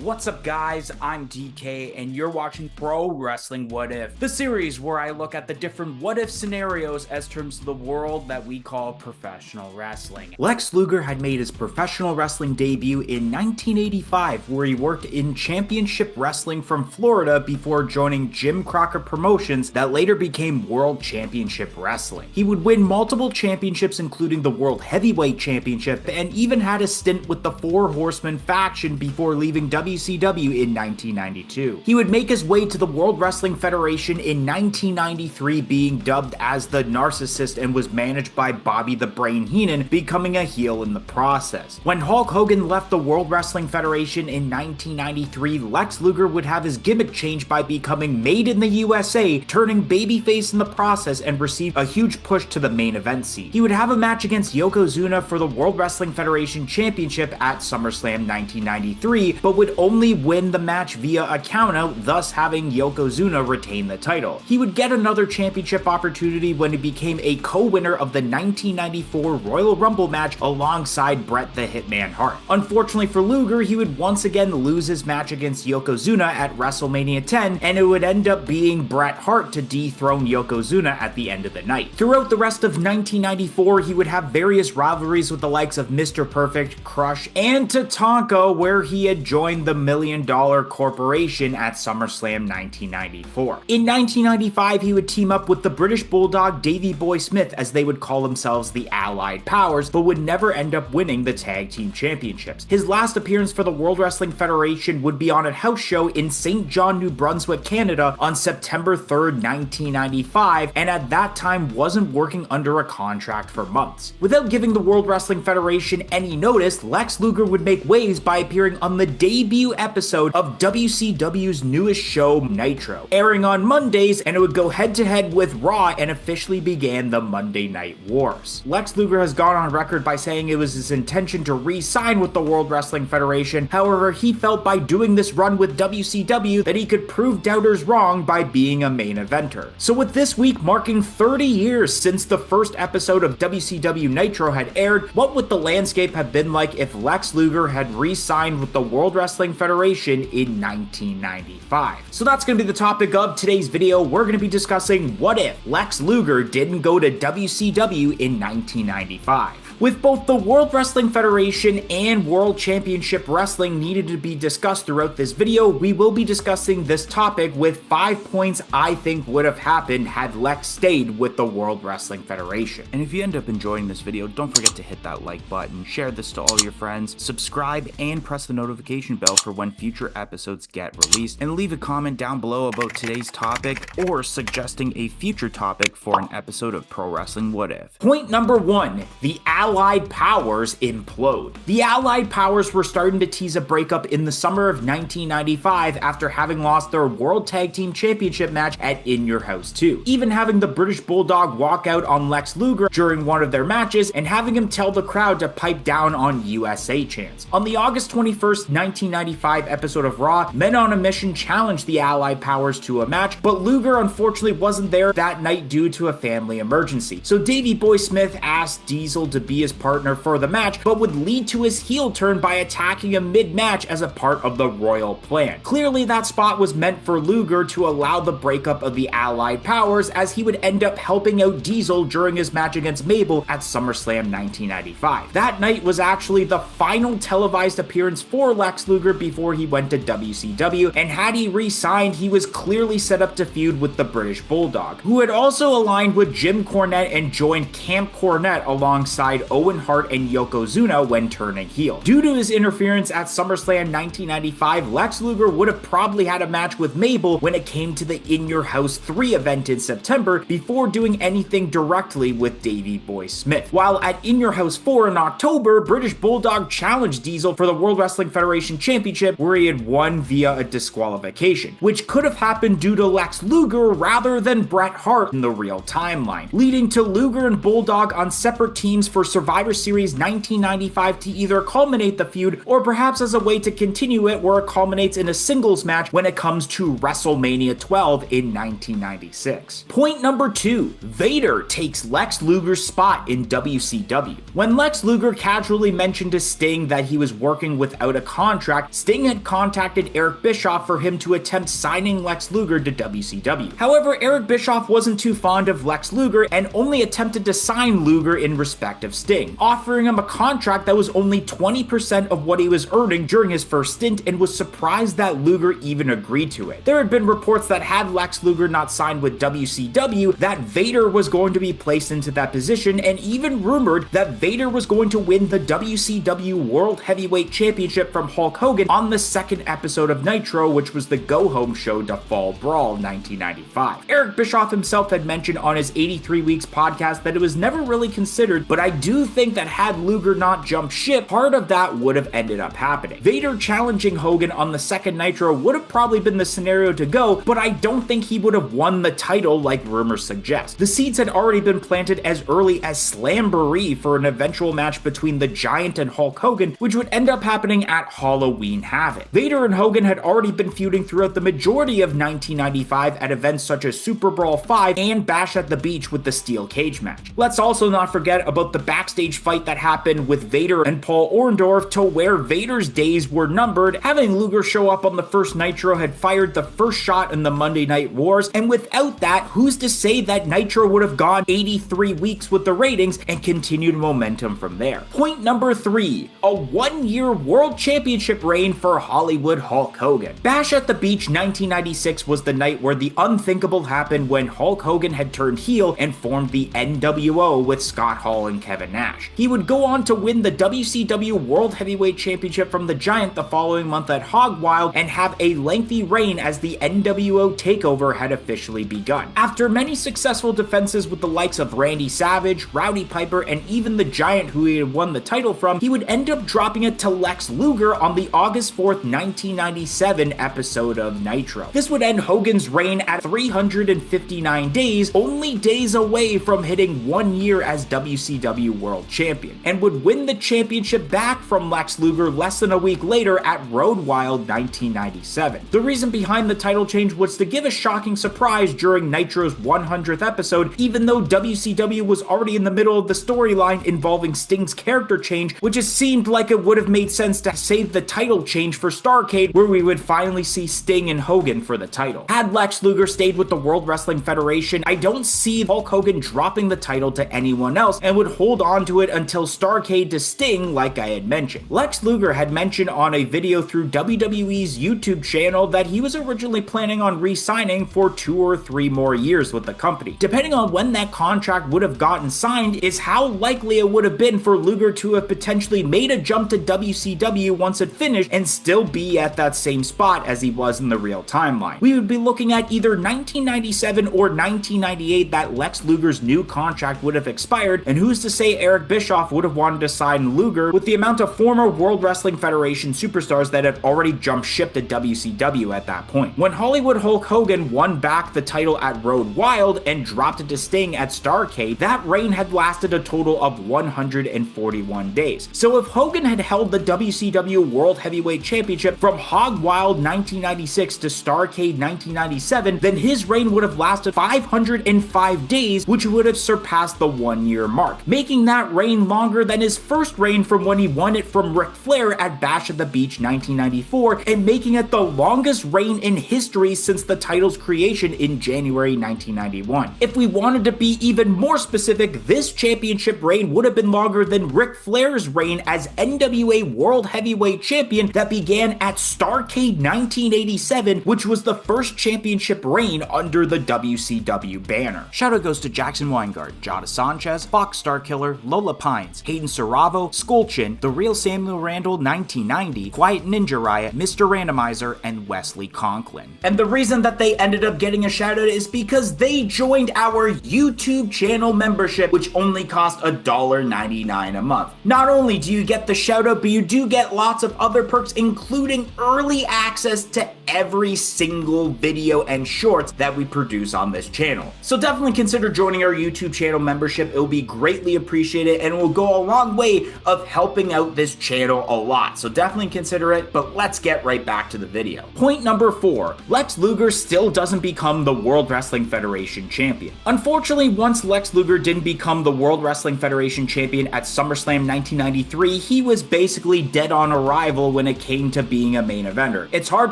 What's up, guys? I'm DK, and you're watching Pro Wrestling What If, the series where I look at the different what if scenarios as terms of the world that we call professional wrestling. Lex Luger had made his professional wrestling debut in 1985, where he worked in championship wrestling from Florida before joining Jim Crockett Promotions that later became World Championship Wrestling. He would win multiple championships, including the World Heavyweight Championship, and even had a stint with the Four Horsemen faction before leaving WCW in 1992. He would make his way to the World Wrestling Federation in 1993, being dubbed as the Narcissist, and was managed by Bobby the Brain Heenan, becoming a heel in the process. When Hulk Hogan left the World Wrestling Federation in 1993, Lex Luger would have his gimmick changed by becoming Made in the USA, turning babyface in the process, and receive a huge push to the main event scene. He would have a match against Yokozuna for the World Wrestling Federation Championship at SummerSlam 1993, but would only win the match via a countout, thus having Yokozuna retain the title. He would get another championship opportunity when he became a co-winner of the 1994 Royal Rumble match alongside Bret the Hitman Hart. Unfortunately for Luger, he would once again lose his match against Yokozuna at WrestleMania 10, and it would end up being Bret Hart to dethrone Yokozuna at the end of the night. Throughout the rest of 1994, he would have various rivalries with the likes of Mr. Perfect, Crush, and Tatanka, where he had joined the $1 Million Corporation at SummerSlam 1994. In 1995, he would team up with the British Bulldog Davey Boy Smith, as they would call themselves the Allied Powers, but would never end up winning the Tag Team Championships. His last appearance for the World Wrestling Federation would be on a house show in St. John, New Brunswick, Canada on September 3rd, 1995, and at that time wasn't working under a contract for months. Without giving the World Wrestling Federation any notice, Lex Luger would make waves by appearing on the debut episode of WCW's newest show, Nitro, airing on Mondays, and it would go head-to-head with Raw and officially began the Monday Night Wars. Lex Luger has gone on record by saying it was his intention to re-sign with the World Wrestling Federation. However, he felt by doing this run with WCW that he could prove doubters wrong by being a main eventer. So with this week marking 30 years since the first episode of WCW Nitro had aired, what would the landscape have been like if Lex Luger had re-signed with the World Wrestling Federation in 1995? So that's going to be the topic of today's video. We're going to be discussing what if Lex Luger didn't go to WCW in 1995. With both the World Wrestling Federation and World Championship Wrestling needed to be discussed throughout this video, we will be discussing this topic with 5 points I think would have happened had Lex stayed with the World Wrestling Federation. And if you end up enjoying this video, don't forget to hit that like button, share this to all your friends, subscribe, and press the notification bell for when future episodes get released, and leave a comment down below about today's topic or suggesting a future topic for an episode of Pro Wrestling What If. Point number 1, the Allied Powers implode. The Allied Powers were starting to tease a breakup in the summer of 1995 after having lost their World Tag Team Championship match at In Your House 2, even having the British Bulldog walk out on Lex Luger during one of their matches and having him tell the crowd to pipe down on USA chants. On the August 21st, 1995 episode of Raw, Men on a Mission challenged the Allied Powers to a match, but Luger unfortunately wasn't there that night due to a family emergency. So Davey Boy Smith asked Diesel to be his partner for the match, but would lead to his heel turn by attacking him mid-match as a part of the royal plan. Clearly that spot was meant for Luger to allow the breakup of the Allied Powers, as he would end up helping out Diesel during his match against Mabel at SummerSlam 1995. That night was actually the final televised appearance for Lex Luger before he went to WCW, and had he re-signed, he was clearly set up to feud with the British Bulldog, who had also aligned with Jim Cornette and joined Camp Cornette alongside Owen Hart and Yokozuna when turning heel. Due to his interference at SummerSlam 1995, Lex Luger would have probably had a match with Mabel when it came to the In Your House 3 event in September, before doing anything directly with Davey Boy Smith. While at In Your House 4 in October, British Bulldog challenged Diesel for the World Wrestling Federation Championship, where he had won via a disqualification, which could have happened due to Lex Luger rather than Bret Hart in the real timeline, leading to Luger and Bulldog on separate teams for Survivor Series 1995 to either culminate the feud or perhaps as a way to continue it where it culminates in a singles match when it comes to WrestleMania 12 in 1996. Point number 2. Vader takes Lex Luger's spot in WCW. When Lex Luger casually mentioned to Sting that he was working without a contract, Sting had contacted Eric Bischoff for him to attempt signing Lex Luger to WCW. However, Eric Bischoff wasn't too fond of Lex Luger and only attempted to sign Luger in respect of Sting, offering him a contract that was only 20% of what he was earning during his first stint, and was surprised that Luger even agreed to it. There had been reports that had Lex Luger not signed with WCW, that Vader was going to be placed into that position, and even rumored that Vader was going to win the WCW World Heavyweight Championship from Hulk Hogan on the second episode of Nitro, which was the go-home show to Fall Brawl 1995. Eric Bischoff himself had mentioned on his 83 Weeks podcast that it was never really considered, but I do think that had Luger not jumped ship, part of that would have ended up happening. Vader challenging Hogan on the second Nitro would have probably been the scenario to go, but I don't think he would have won the title like rumors suggest. The seeds had already been planted as early as Slamboree for an eventual match between the Giant and Hulk Hogan, which would end up happening at Halloween Havoc. Vader and Hogan had already been feuding throughout the majority of 1995 at events such as Super Brawl 5 and Bash at the Beach with the steel cage match. Let's also not forget about the backstage fight that happened with Vader and Paul Orndorff, to where Vader's days were numbered. Having Luger show up on the first Nitro had fired the first shot in the Monday Night Wars, and without that, who's to say that Nitro would have gone 83 weeks with the ratings and continued momentum from there. Point number 3. A 1-year World Championship reign for Hollywood Hulk Hogan. Bash at the Beach 1996 was the night where the unthinkable happened when Hulk Hogan had turned heel and formed the NWO with Scott Hall and Kevin Nash. He would go on to win the WCW World Heavyweight Championship from the Giant the following month at Hog Wild and have a lengthy reign as the NWO takeover had officially begun. After many successful defenses with the likes of Randy Savage, Rowdy Piper, and even the Giant who he had won the title from, he would end up dropping it to Lex Luger on the August 4th, 1997 episode of Nitro. This would end Hogan's reign at 359 days, only days away from hitting 1 year as WCW World Champion, and would win the championship back from Lex Luger less than a week later at Road Wild 1997. The reason behind the title change was to give a shocking surprise during Nitro's 100th episode, even though WCW was already in the middle of the storyline involving Sting's character change, which just seemed like it would have made sense to save the title change for Starrcade, where we would finally see Sting and Hogan for the title. Had Lex Luger stayed with the World Wrestling Federation, I don't see Hulk Hogan dropping the title to anyone else and would hold on to it until Starrcade to Sting, like I had mentioned. Lex Luger had mentioned on a video through WWE's YouTube channel that he was originally planning on re-signing for 2 or 3 more years with the company. Depending on when that contract would have gotten signed is how likely it would have been for Luger to have potentially made a jump to WCW once it finished and still be at that same spot as he was in the real timeline. We would be looking at either 1997 or 1998 that Lex Luger's new contract would have expired, and who's to say Eric Bischoff would have wanted to sign Luger with the amount of former World Wrestling Federation superstars that had already jumped ship to WCW at that point. When Hollywood Hulk Hogan won back the title at Road Wild and dropped it to Sting at Starrcade, that reign had lasted a total of 141 days. So if Hogan had held the WCW World Heavyweight Championship from Hog Wild 1996 to Starrcade 1997, then his reign would have lasted 505 days, which would have surpassed the 1-year mark, making that reign longer than his first reign from when he won it from Ric Flair at Bash at the Beach 1994, and making it the longest reign in history since the title's creation in January 1991. If we wanted to be even more specific, this championship reign would have been longer than Ric Flair's reign as NWA World Heavyweight Champion that began at Starrcade 1987, which was the first championship reign under the WCW banner. Shoutout goes to Jackson Weingart, Jada Sanchez, Fox Starkiller, Lola Pines, Hayden Saravo, Skolchin, The Real Samuel Randall 1990, Quiet Ninja Riot, Mr. Randomizer, and Wesley Conklin. And the reason that they ended up getting a shoutout is because they joined our YouTube channel membership, which only cost $1.99 a month. Not only do you get the shoutout, but you do get lots of other perks, including early access to every single video and shorts that we produce on this channel. So definitely consider joining our YouTube channel membership. It will be greatly appreciated and will go a long way of helping out this channel a lot. So definitely consider it, but let's get right back to the video. Point number 4, Lex Luger still doesn't become the World Wrestling Federation champion. Unfortunately, once Lex Luger didn't become the World Wrestling Federation champion at SummerSlam 1993, he was basically dead on arrival when it came to being a main eventer. It's hard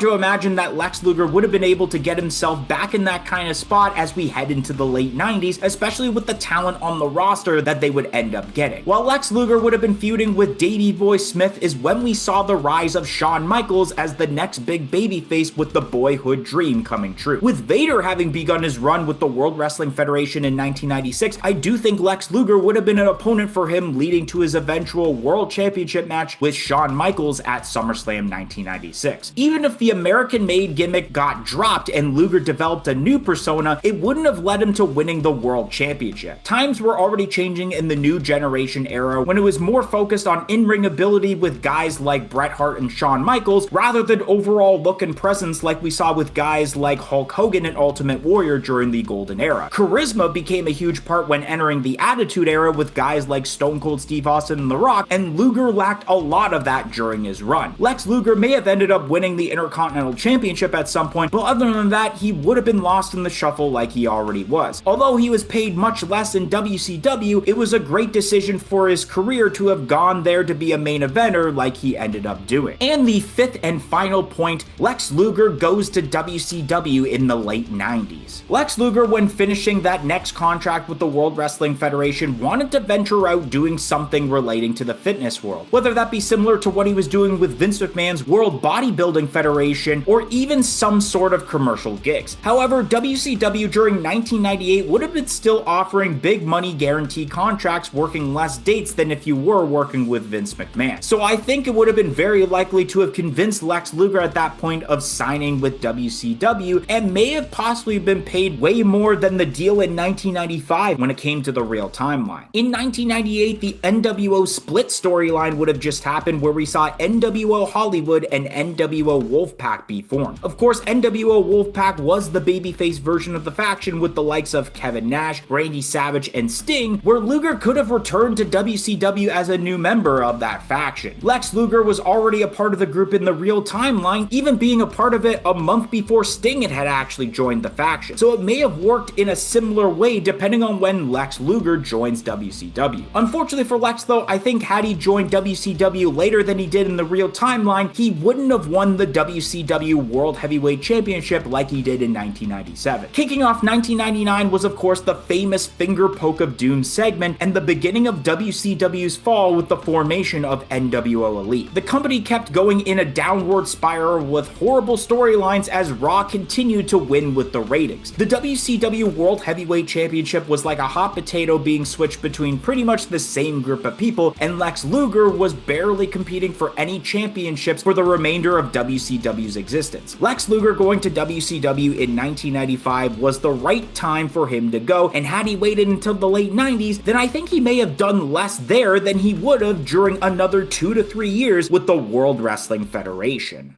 to imagine that Lex Luger would have been able to get himself back in that kind of spot as we head into the late 90s, especially with the talent on the roster that they would end up getting. While Lex Luger would have been feuding with Davey Boy Smith is when we saw the rise of Shawn Michaels as the next big babyface with the boyhood dream coming true. With Vader having begun his run with the World Wrestling Federation in 1996, I do think Lex Luger would have been an opponent for him leading to his eventual World Championship match with Shawn Michaels at SummerSlam 1996. Even if the American-made gimmick got dropped and Luger developed a new persona, it wouldn't have led him to winning the World Championship. Times were already changing in the new generation era when it was more focused on in-ring ability with guys like Bret Hart and Shawn Michaels rather than overall look and presence like we saw with guys like Hulk Hogan and Ultimate Warrior during the Golden Era. Charisma became a huge part when entering the Attitude Era with guys like Stone Cold Steve Austin and The Rock, and Luger lacked a lot of that during his run. Lex Luger may have ended up winning the Intercontinental Championship at some point, but other than that, he would have been lost in the shuffle like he already was. Although he was paid much less in WCW, it was a great decision for his career to have gone there to be a main eventer like he ended up doing. And the 5th and final point, Lex Luger goes to WCW in the late 90s. Lex Luger, when finishing that next contract with the World Wrestling Federation, wanted to venture out doing something relating to the fitness world, whether that be similar to what he was doing with Vince McMahon's World Bodybuilding Federation or even some sort of commercial gigs. However, WCW during 1998 would have been still offering big money guarantee contracts working less dates than if you were working with Vince McMahon. So I think it would have been very likely to have convinced Lex Luger at that point of signing with WCW and may have possibly been paid way more than the deal in 1995 when it came to the real timeline. In 1998, the NWO split storyline would have just happened where we saw NWO Hollywood and NWO Wolfpack be formed. Of course, NWO Wolfpack was the babyface version of the faction with the likes of Kevin Nash, Randy Savage, and Sting, where Luger could have returned to WCW as a new member of that faction. Lex Luger was already a part of the group in the real timeline, even being a part of it a month before Sting had actually joined the faction. So it may have worked in a similar way depending on when Lex Luger joins WCW. Unfortunately for Lex though, I think had he joined WCW later than he did in the real timeline, he wouldn't have won the WCW World Heavyweight Championship like he did in 1997. Kicking off 1999 was of course the famous Finger Poke of Doom segment and the beginning of WCW's fall with the formation of NWO Elite. The company kept going in a downward spiral with horrible storylines as Raw continued to win with the ratings. The WCW World Heavyweight Championship was like a hot potato being switched between pretty much the same group of people, and Lex Luger was barely competing for any championships for the remainder of WCW's existence. Lex Luger going to WCW in 1995 was the right time for him to go, and had he waited until the late 90s, then I think he may have done less there than he would have during another 2 to 3 years with the World Wrestling Federation.